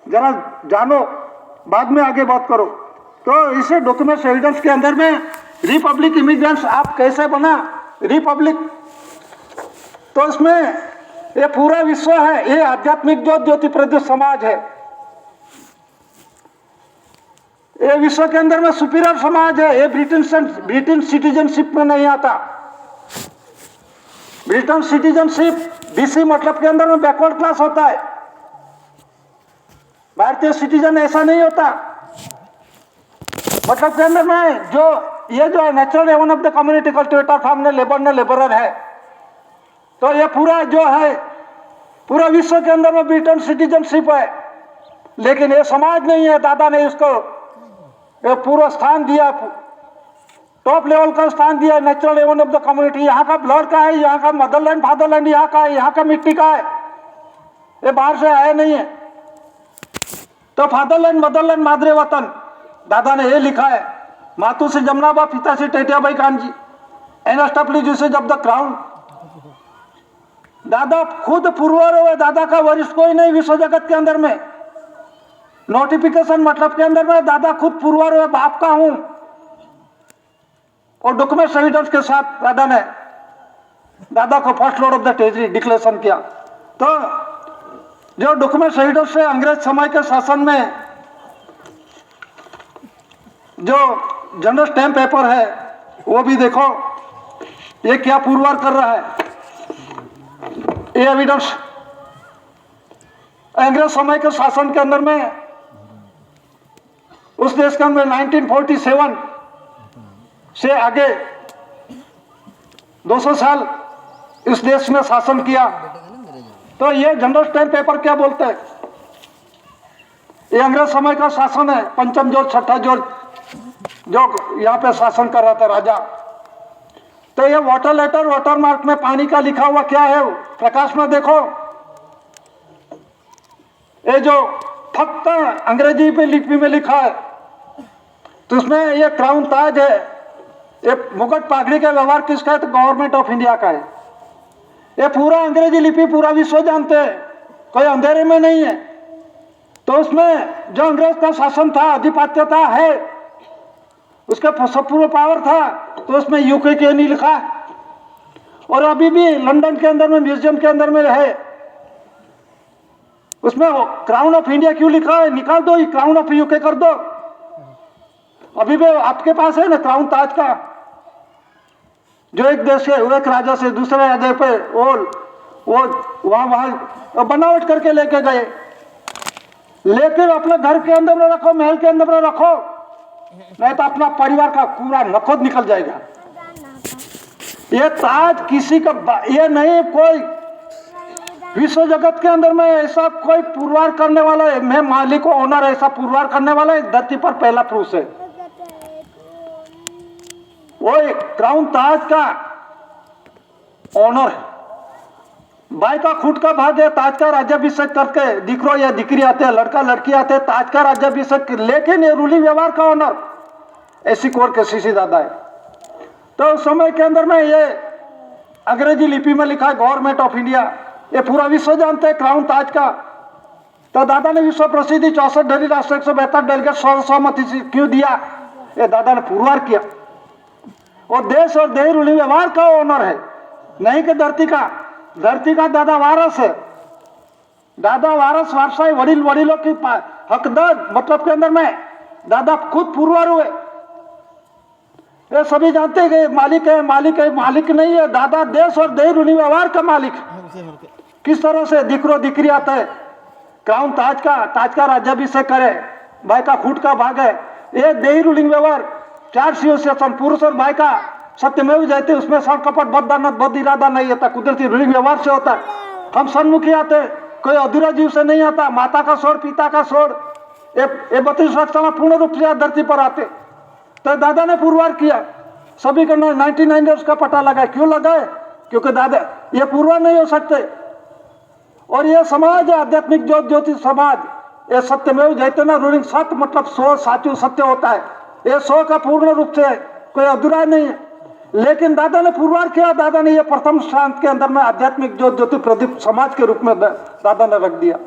जरा जानो, बाद में आगे बात करो। तो इसे डॉक्यूमेंट्स एविडेंस के अंदर में रिपब्लिक इमिग्रेंट्स आप कैसे बना रिपब्लिक, तो इसमें ये पूरा विश्व है, ये आध्यात्मिक ज्योति प्रज्वलित समाज है। ये विश्व के अंदर में सुपीरियर समाज है। ये ब्रिटेन सिटीजनशिप में नहीं आता। ब्रिटेन सिटीजनशिप बीसी मतलब के अंदर में बैकवर्ड क्लास होता है। भारतीय सिटीजन ऐसा नहीं होता। मतलब के अंदर में जो ये जो natural revenue of the community cultivator farm ने लेबरर है। तो ये पूरा जो है पूरा विश्व के अंदर में ब्रिटेन सिटीजनशिप है, लेकिन ये समाज नहीं है। दादा ने इसको ये पूरा स्थान दिया, टॉप लेवल का स्थान दिया, natural revenue of the community. यहाँ का ब्लड का है, यहाँ का मदरलैंड फादरलैंड यहाँ का है, यहाँ का मिट्टी का है, ये बाहर से आया नहीं है। तो फादरलैंड मदरलैंड मादरे वतन दादा ने ये लिखा है। मातु से जमनाबा, पिता से टेटियाबाई कानजी, एनएसडब्ल्यू से जब द क्राउन। दादा खुद पुरवर हुए, दादा का वरिष्ठ कोई नहीं विश्व जगत के अंदर में। नोटिफिकेशन मतलब के अंदर में दादा खुद पुरवर हुए, बाप का हूं। और डॉक्यूमेंट एविडेंस के साथ दादा को first lord of the territory declaration किया। तो जो डॉक्यूमेंट एविडेंस से अंग्रेज समय के शासन में जो जनरल स्टैम्प पेपर है वो भी देखो, ये क्या पुरवार कर रहा है। ये एविडेंस अंग्रेज समय के शासन के अंदर में उस देश के अंदर 1947 से आगे 200 साल इस देश में शासन किया। तो ये जनरल स्टैम्प पेपर क्या बोलते हैं? ये अंग्रेज समय का शासन है। पंचम जॉर्ज, छठा जॉर्ज जो यहाँ पे शासन कर रहा था राजा। तो ये वाटर लेटर, वाटर मार्क में पानी का लिखा हुआ क्या है? प्रकाश में देखो, ये जो फक्त अंग्रेजी पे लिपि में लिखा है, तो उसमें ये क्राउन ताज है, ये मुकुट पागड़ी का व्यवहार किसका है? तो गवर्नमेंट ऑफ इंडिया का है। ये पूरा अंग्रेजी लिपि पूरा विश्व जानते हैं, कोई अंधेरे में नहीं है। तो उसमें जो अंग्रेज का शासन था, अधिपत्यता है, उसका पूरा पावर था, तो उसमें यूके के नहीं लिखा। और अभी भी लंदन के अंदर में म्यूजियम के अंदर में है, उसमें क्राउन ऑफ इंडिया क्यों लिखा है? निकाल दो, क्राउन ऑफ यूके कर दो। अभी भी आपके पास है ना क्राउन ताज का, जो एक देश से, एक राजा से दूसरे राजा पे वो वहां बनावट करके लेके गए। लेकिन अपने घर के अंदर में रखो, महल के अंदर में रखो, नहीं तो अपना परिवार का पूरा नखोद निकल जाएगा। ये ताज किसी का ये नहीं, कोई विश्व जगत के अंदर में ऐसा कोई पुरवार करने वाला है, मैं मालिक ओनर ऐसा पुरवार करने वाला है धरती पर पहला पुरुष है। वो क्राउन ताज का ऑनर है। भाई का खुद का भाग है, ताज का राज्याभिषेक करके दिकरो या दिकरी आते हैं, लड़का लड़की आते हैं, ताज का राज्याभिषेक। लेकिन ये रूलिंग व्यवहार का ऑनर ऐसी कोर के सीसी दादा है। तो उस समय के अंदर में ये अंग्रेजी लिपि में लिखा है गवर्नमेंट ऑफ इंडिया। ये पूरा विश्व जानते हैं क्राउन ताज का। तो दादा ने विश्व प्रसिद्धि 64 ढली राष्ट्र 172 डेलीगेट सर्वसम्मति क्यों दिया? ये दादा ने पुरवार किया। और देश और देह रूलिंग व्यवहार का ऑनर है, नहीं कि धरती का। धरती का दादा वारस है। दादा वारस वारसाई वडील वडीलों की हकदार मतलब के अंदर में दादा खुद पुरवार हुए। ये सभी जानते हैं कि मालिक है, मालिक है, मालिक नहीं है। दादा देश और देह रूलिंग व्यवहार का मालिक। किस तरह से दिकरो दिकरी आता है, क्राउन ताज का राज्याभिषेक करे, भाई का खुद का भाग है। ये देही रूलिंग व्यवहार 4 सीओ पुरुष और भाई का सत्यमेव जयते, उसमें सब कपट बददानत बद इरादा नहीं होता, कुदरती रूलिंग व्यवहार से होता है। हम सन्मुखी आते, कोई अधूरा जीव से नहीं आता। माता का छोड़, पिता का छोड़, ये 32 लाख साल पूर्ण रूप से धरती पर आते। तो दादा ने पुरवार किया। सभी को 99 उसका पता लगा। क्यों लगाए? क्योंकि दादा ये पुरवार नहीं हो सकते। और ये समाज है आध्यात्मिक ज्योतिष समाज, ये सत्यमेव जयते ना रूलिंग। सत्य मतलब 100 साचू सत्य होता है। ये 100 का पूर्ण रूप से कोई अधूरा नहीं है। लेकिन दादा ने पुरवार किया। दादा ने ये प्रथम स्थान के अंदर में आध्यात्मिक ज्योति प्रदीप समाज के रूप में दादा ने रख दिया।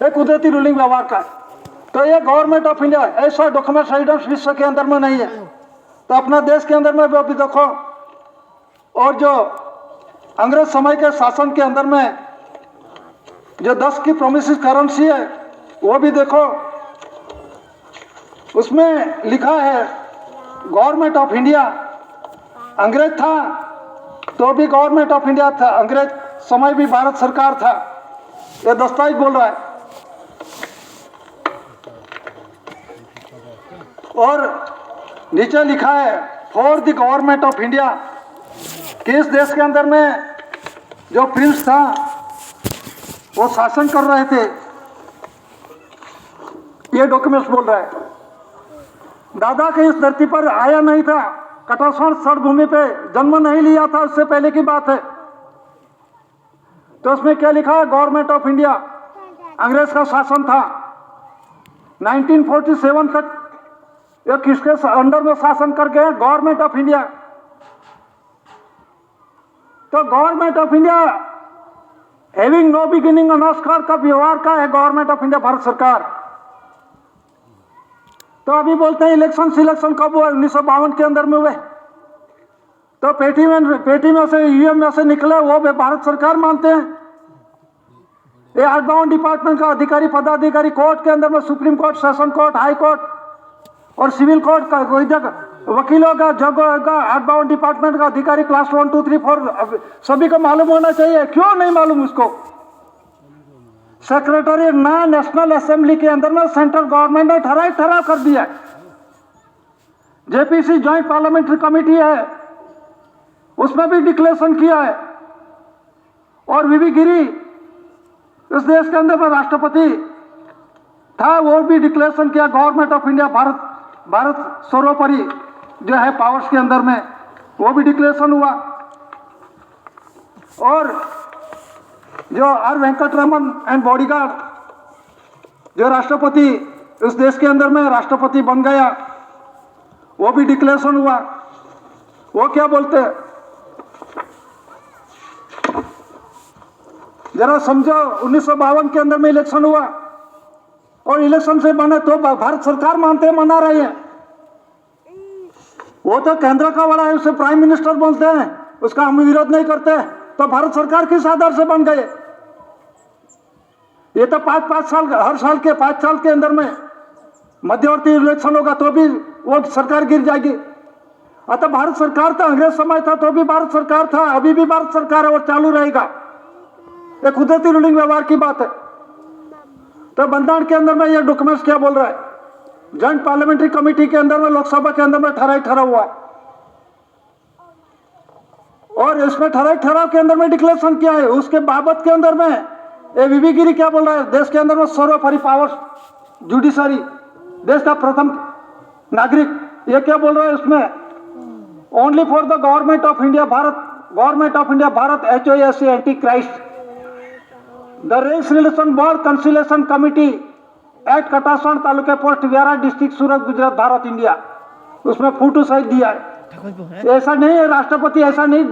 एक कुदरती रूलिंग व्यवहार का। तो ये गवर्नमेंट ऑफ इंडिया ऐसा डॉक्यूमेंट एविडेंस विश्व के अंदर में नहीं है। तो अपना देश के अंदर में भी अभी देखो। और जो अंग्रेज समय के शासन के अंदर में जो 10 की प्रोमिस करेंसी है वो भी देखो, उसमें लिखा है गवर्नमेंट ऑफ इंडिया। अंग्रेज था तो भी गवर्नमेंट ऑफ इंडिया था, अंग्रेज समय भी भारत सरकार था। ये दस्तावेज बोल रहा है। और नीचे लिखा है for the government of India. किस देश के अंदर में जो प्रिंस था वो शासन कर रहे थे, ये डॉक्यूमेंट्स बोल रहा है। दादा के इस धरती पर आया नहीं था, कटासवाड़ रणभूमि पे जन्म नहीं लिया था, उससे पहले की बात है। तो उसमें क्या लिखा है? Government of India. अंग्रेज का शासन था 1947 तक। ये किसके अंडर में शासन करके है? Government of India. तो government of India having no beginning नमस्कार का व्यवहार का है गवर्नमेंट ऑफ इंडिया, भारत सरकार। तो अभी बोलते हैं इलेक्शन सिलेक्शन कब हुआ? 1952 के अंदर में हुए। तो पेटी में से ईवीएम में से निकले वो भी भारत सरकार मानते हैं। ये आर्ट डिपार्टमेंट का अधिकारी पदाधिकारी कोर्ट के अंदर में, supreme court, session court, high court और सिविल कोर्ट का कोई जगह वकीलों का, जगह का, आर्ट डिपार्टमेंट का अधिकारी क्लास 1, 2, 3, 4 सभी को मालूम होना चाहिए। क्यों नहीं मालूम उसको? सेक्रेटरी ना नेशनल असेंबली के अंदर में सेंट्रल गवर्नमेंट ने ठराव कर दिया। जेपीसी ज्वाइंट पार्लियामेंट्री कमेटी है, उसमें भी डिक्लेरेशन किया है। और वीवी गिरी इस देश के अंदर में राष्ट्रपति था, वो भी डिक्लेरेशन किया गवर्नमेंट ऑफ इंडिया, भारत सर्वोपरि जो है पावर्स के अंदर में, वो भी डिक्लेरेशन हुआ। और जो आर वेंकटरमन एंड बॉडीगार्ड जो राष्ट्रपति इस देश के अंदर में राष्ट्रपति बन गया, वो भी डिक्लेरेशन हुआ। वो क्या बोलते हैं जरा समझो। 1952 के अंदर में इलेक्शन हुआ और इलेक्शन से बने तो भारत सरकार मानते हैं, मना रही है। वो तो केंद्र का बड़ा है, उसे प्राइम मिनिस्टर बोलते हैं, उसका हम विरोध नहीं करते। तो भारत सरकार किस आधार से बन गए? ये तो 5-5 साल, हर साल के 5 साल के अंदर में मध्यवर्ती इलेक्शन होगा तो भी वो सरकार गिर जाएगी। अतः भारत सरकार था, अंग्रेज समय था तो भी भारत सरकार था, अभी भी भारत सरकार है और चालू रहेगा। ये कुदरती रूलिंग व्यवहार की बात है। तो बंधारण के अंदर में ये डॉक्यूमेंट्स क्या बोल रहा है? जॉइंट पार्लियामेंट्री कमेटी के अंदर में, लोकसभा के अंदर में ठराव हुआ है और इसमें ठराव के अंदर में डिक्लेरेशन किया है। उसके बाबत के अंदर में ये वीवी गिरी क्या बोल रहा है? देश के अंदर में सर्वोपरि पावर्स जुडिशरी, देश का प्रथम नागरिक, ये क्या बोल रहा है इसमें? Only for the government of India Bharat, government of India Bharat HOAC anti Christ, the race relation board conciliation committee act Katasvan तालुके post Vyara district Surat Gujarat Bharat India, उसमें फोटो सहित दिया है। ऐसा नहीं है, राष्ट्रपति ऐसा नहीं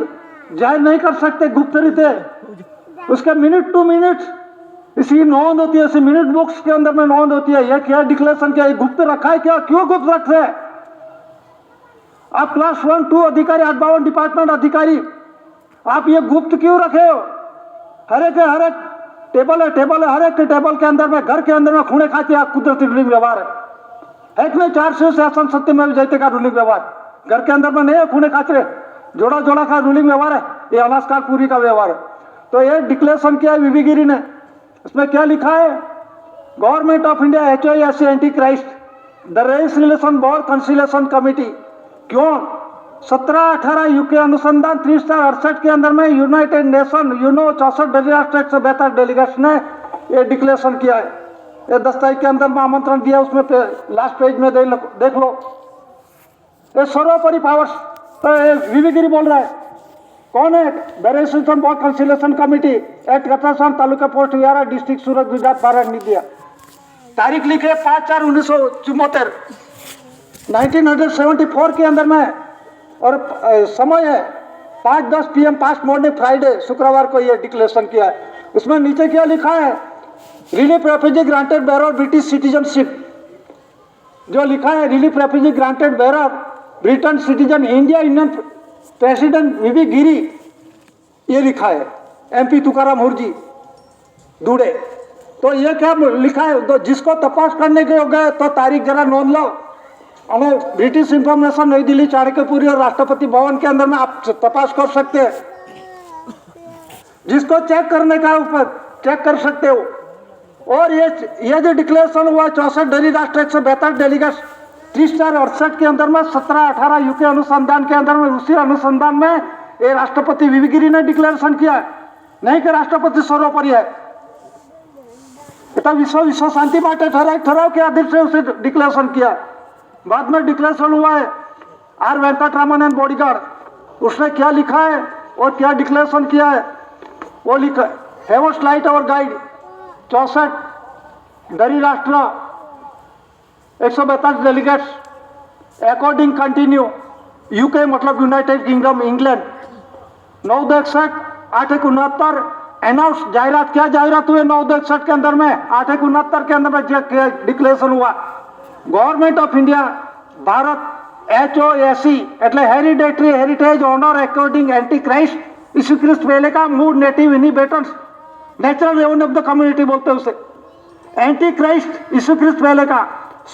जाहिर नहीं कर सकते गुप्त रीते। उसके मिनट टू मिनट इसी नोंद होती है, इसी मिनट बुक्स के अंदर में नोंद होती है। यह क्या डिक्लेरेशन क्या गुप्त रखा है? क्या क्यों गुप्त रखते हैं? आप क्लास 1, 2 अधिकारी, 852 डिपार्टमेंट अधिकारी, आप ये गुप्त क्यों रखे हो? हर एक टेबल है, हर एक टेबल के अंदर में, घर के अंदर में खूने खाती है कुदरती रूलिंग व्यवहार है। एक नहीं 4 शासन सत्य में विजयते का रूलिंग व्यवहार घर के अंदर में नहीं है, खूने खाते जोड़ा का रूलिंग व्यवहार है, ये अनास्कार पूरी का व्यवहार है। तो ये डिक्लेरेशन किया है वीवी गिरी ने। इसमें क्या लिखा है? Government of India HOAC anti Christ, the race relation board conciliation committee. क्यों? 17-18 यूके अनुसंधान 368 के अंदर में यूनाइटेड नेशन यूनो 64 स्टेट से बेहतर डेलीगेट्स ने ये डिक्लेरेशन किया है। ये दस्तावेज के अंदर में आमंत्रण दिया, उसमें लास्ट पेज में देख लो। ये सर्वोपरि पावर्स। तो वीवी गिरी बोल रहा है, कौन है? The race relation board conciliation committee act Katasvan taluka post Vyara district Surat Gujarat Bharat India. तारीख लिखे 5/4/1974 1974 के अंदर में, और समय है 5:10 PM पास्ट मॉर्निंग फ्राइडे, शुक्रवार को ये डिक्लेरेशन किया है। उसमें नीचे क्या लिखा है? Relief refugee granted bearer British citizenship, जो लिखा है relief refugee granted bearer Britain citizen India Indian president VV Giri, ये लिखा है। MP तुकाराम हुरजी दूड़े। तो ये क्या लिखा है? तो जिसको तपास करने के हो गए तो तारीख जरा नोंद लो। हमें ब्रिटिश इंफॉर्मेशन नई दिल्ली चाणक्यपुरी और राष्ट्रपति भवन के अंदर में आप तपास कर सकते हैं। जिसको चेक करने का ऊपर चेक कर सकते हो। और ये जो डिक्लेरेशन हुआ 64 डेली राष्ट्र 172 डेलीगेट्स 368 के अंदर में 17-18 यूके अनुसंधान के अंदर में, उसी अनुसंधान में ये राष्ट्रपति वीवी गिरी ने डिक्लेरेशन किया है। नहीं कि राष्ट्रपति सर्वोपरि है। विश्व शांति बाटे ठहराव के आधार से उसे डिक्लेरेशन किया। बाद में डिक्लेरेशन हुआ है आर वेंकटरमन एंड बॉडीगार्ड, उसने क्या लिखा है और क्या डिक्लेरेशन किया है वो लिखा है। हेवस लाइट और गाइड 64 दरी राष्ट्र 142 डेलीगेट्स अकॉर्डिंग कंटिन्यू यूके मतलब यूनाइटेड किंगडम इंग्लैंड 9/61 869 अनाउंस जाहिरात क्या जाहिरात हुई 9/61 के अंदर में 869 के अंदर में डिक्लेरेशन हुआ government of India Bharat HOAC એટલે hereditary heritage honour according anti Christ यीशु क्रिस्ट पहले का mood native inhabitants natural revenue of the community बोलते हैं उसे एंटी क्राइस्ट यीशु क्रिस्ट पहले का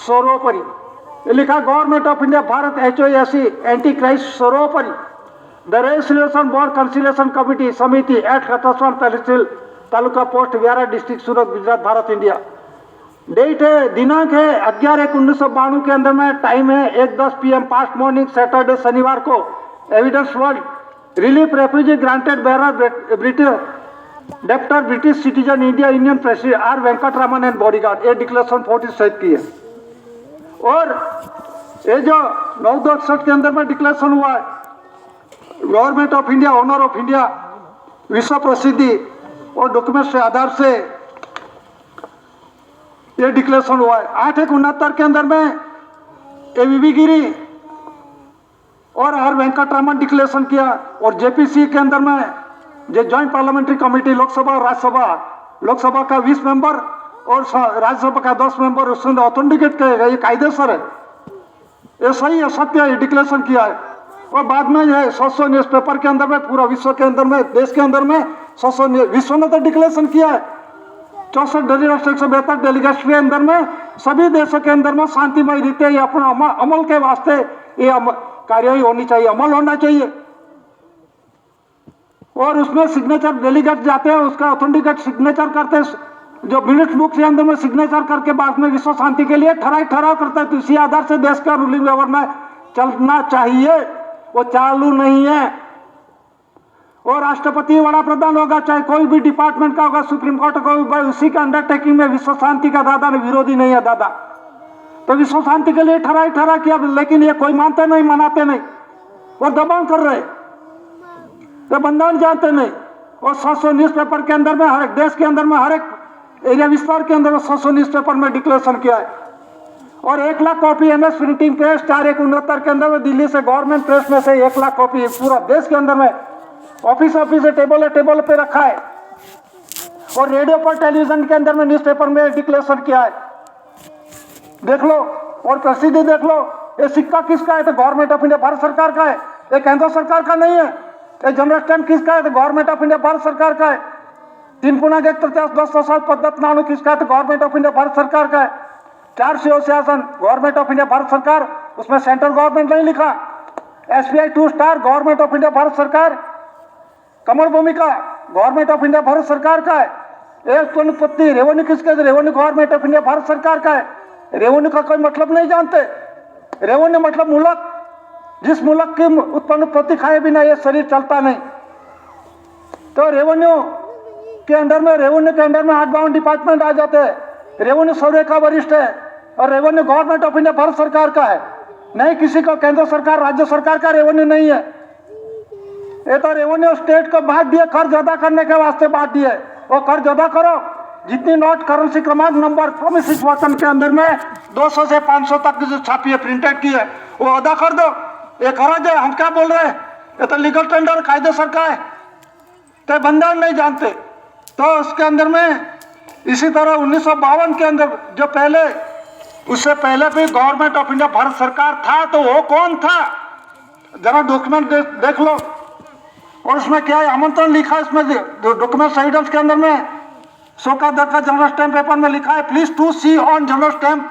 सर्वोपरि लिखा government of India Bharat HOAC anti Christ सर्वोपरि the registration board conciliation committee समिति at Khatasvan tehsil taluka post Vyara district Surat Gujarat Bharat India date है दिनांक है 11/1/1992 के अंदर में टाइम है 1:10 PM पास्ट मॉर्निंग सैटरडे शनिवार को evidence world relief refugee granted bearer British डेप्टर British citizen India union president R Venkataraman and bodyguard ये डिक्लेरेशन 47 की है और ये जो 9/61 के अंदर में डिक्लेरेशन हुआ है government of India honour of India विश्व प्रसिद्धि और डॉक्यूमेंट्स के आधार से ये डिक्लेरेशन हुआ है 8/69 के अंदर में AVV गिरी और R वेंकटरामन डिक्लेरेशन किया और JPC के अंदर में जो ज्वाइंट पार्लियामेंट्री कमेटी लोकसभा और राज्यसभा लोकसभा का 20 मेंबर और राज्यसभा का 10 मेंबर उसने ऑथेंटिकेट करेगा ये कायदेसर है ये सही है सत्य है डिक्लेरेशन किया है और बाद में यह 100 न्यूज पेपर के अंदर में पूरा विश्व के अंदर में देश के अंदर में 100 विश्व ने तो डिक्लेरेशन किया है 64 राष्ट्र 172 डेलीगेट्स के अंदर में सभी देशों के अंदर में शांतिमय रीते ये अपना अमल के वास्ते ये कार्यवाही होनी चाहिए अमल होना चाहिए और उसमें सिग्नेचर डेलीगेट जाते हैं उसका ऑथेंटिकेट सिग्नेचर करते हैं जो मिनट बुक के अंदर में सिग्नेचर करके बाद में विश्व शांति के लिए ठहराव करता है तो इसी आधार से देश का रूलिंग व्यवहार में चलना चाहिए वो चालू नहीं है और राष्ट्रपति बड़ा प्रधान होगा चाहे कोई भी डिपार्टमेंट का होगा सुप्रीम कोर्ट का होगा उसी के अंडरटेकिंग में विश्व शांति का दादा ने विरोधी नहीं है दादा तो विश्व शांति के लिए ठहरा किया लेकिन ये कोई मानते नहीं मनाते नहीं वो दबाव कर रहे तो बंधन जानते नहीं और 100 न्यूज पेपर के अंदर में हर एक देश के अंदर में हर एक एरिया विस्तार के अंदर में 100 न्यूज पेपर में डिक्लेरेशन किया है और 1 lakh copy MS printing press 4/1/69 के अंदर में दिल्ली से गवर्नमेंट प्रेस में से 1 लाख कॉपी पूरा देश के अंदर में ऑफिस से टेबल पे रखा है और रेडियो पर टेलीविजन के अंदर में न्यूज़पेपर में डिक्लेरेशन किया है देख लो और प्रसिद्धि देख लो ये सिक्का किसका है तो गवर्नमेंट ऑफ इंडिया भारत सरकार का है ये केंद्र सरकार का नहीं है ये जनरल स्टैम्प किसका है तो गवर्नमेंट ऑफ इंडिया भारत सरकार का है 3×1 पद्धत नाणु किसका है तो गवर्नमेंट ऑफ इंडिया भारत सरकार का है 4 शासन गवर्नमेंट ऑफ इंडिया भारत सरकार उसमें सेंट्रल गवर्नमेंट नहीं लिखा SBI 2 star government of India Bharat सरकार कमल भूमिका गवर्नमेंट ऑफ इंडिया भारत सरकार का है एक उत्पत्ति रेवेन्यू किसका है revenue government of India Bharat सरकार का है रेवेन्यू का कोई मतलब नहीं जानते रेवेन्यू मतलब मुल्क जिस मुल्क की उत्पन्न उत्पत्ति खाए बिना ये शरीर चलता नहीं तो रेवेन्यू के अंडर में 8 डिपार्टमेंट आ जाते हैं रेवेन्यू सर्वे का वरिष्ठ है और revenue government of India Bharat सरकार का है नहीं किसी को केंद्र सरकार राज्य सरकार का रेवेन्यू नहीं है ये तो रेवेन्यू स्टेट को बांट दिए कर्ज अदा करने के वास्ते बांट दिए वो कर्ज अदा करो जितनी नोट करेंसी क्रमांक नंबर प्रोमिस वचन के अंदर में 200 से 500 तक की जो छापी है प्रिंटेड की है वो अदा कर दो ये करो जो हम क्या बोल रहे हैं ये तो लीगल टेंडर कायदे सर का है तो बंधन नहीं जानते तो उसके अंदर में इसी तरह 1952 के अंदर जो पहले उससे पहले भी गवर्नमेंट ऑफ इंडिया भारत सरकार था तो वो कौन था जरा डॉक्यूमेंट देख लो और उसमें क्या है आमंत्रण लिखा है इसमें डॉक्यूमेंट एविडेंस के अंदर में 100 का जनरल स्टैम्प पेपर में लिखा है please to see on general stamp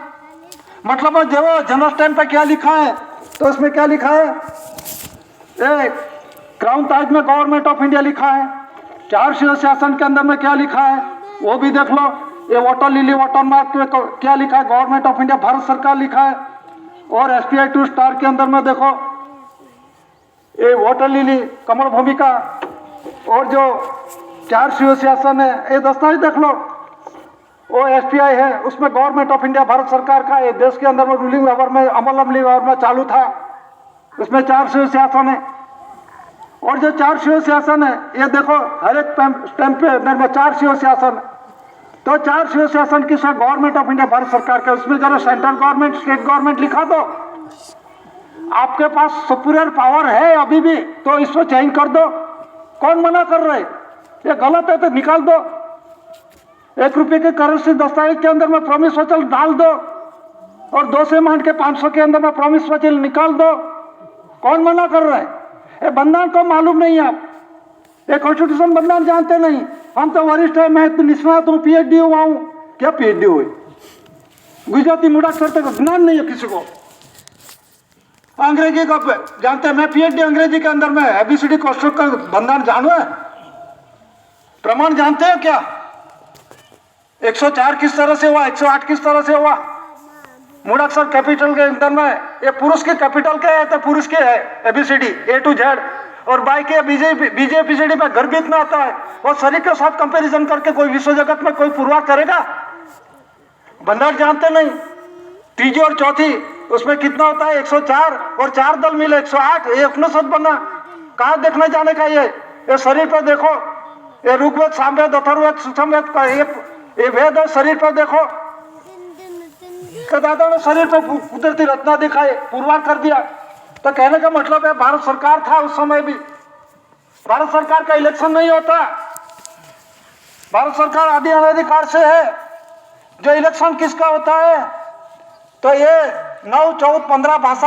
मतलब जो जनरल स्टैम्प पे क्या लिखा है तो उसमें क्या लिखा है क्राउन ताज में गवर्नमेंट ऑफ इंडिया लिखा है 4 शासन के अंदर में क्या लिखा है वो भी देख लो ये वाटर लिली वाटर मार्क में क्या लिखा है गवर्नमेंट ऑफ इंडिया भारत सरकार लिखा है और SBI 2 स्टार के अंदर में देखो ये वाटर लिली कमल भूमिका और जो 4 शासन है ये दस्तावेज देख लो वो SBI है उसमें गवर्नमेंट ऑफ इंडिया भारत सरकार का ये देश के अंदर में रूलिंग व्यवहार में अमली व्यवहार में चालू था उसमें 4 शासन है और जो 4 शासन है ये देखो हर एक स्टैम्प पे अंदर में 4 शासन तो 4 शासन किस गवर्नमेंट ऑफ इंडिया भारत सरकार का उसमें जरा सेंट्रल गवर्नमेंट स्टेट गवर्नमेंट लिखा दो आपके पास सुपीरियर पावर है अभी भी, तो इसको चेंज कर दो। कौन मना कर रहे? ये गलत है तो निकाल दो। 1 रुपये के करेंसी दस्तावेज के अंदर में प्रॉमिस वचन डाल दो और 200 अमाउंट के 500 के अंदर में प्रॉमिस वचन निकाल दो। कौन मना कर रहा है? ये बंधारण को मालूम नहीं है, आप ये कॉन्स्टिट्यूशन बंधारण जानते नहीं। हम तो वरिष्ठ है, मैं तो निष्णात हूँ, PhD हुआ हूँ। क्या PhD हुई? गुजराती मूढ़ाक्षर तक ज्ञान नहीं है किसी को। अंग्रेजी का जानते हैं, मैं PhD अंग्रेजी के अंदर में ABCD कॉन्स्टिट्यूशन का बंधारण जानू है। प्रमाण जानते हैं क्या? 104 किस तरह से हुआ, 108 किस तरह से हुआ? मूढ़ाक्षर कैपिटल के अंदर में ये पुरुष के कैपिटल के है तो पुरुष के है ABCD A to Z, और बाई के BJPCD में गर्भ इतना आता है। और शरीर के साथ कंपैरिजन करके कोई विश्व जगत में कोई पुरवार करेगा? बंधारण जानते नहीं। तीजी और चौथी उसमें कितना होता है? 104 और 4 दल मिले 108, ये उपनिषद बना। कहाँ देखने जाने का? ये शरीर पर देखो, ये ऋग्वेद, सामवेद, अथर्ववेद, सुषमवेद का ये वेद है। शरीर पर देखो, दादा ने शरीर पर कुदरती रचना दिखाई, पुरवार कर दिया। तो कहने का मतलब है भारत सरकार था उस समय भी। भारत सरकार का इलेक्शन नहीं होता। भारत सरकार आदि अनाधिकार से है। जो इलेक्शन किसका होता है? तो ये 9, 14, 15 भाषा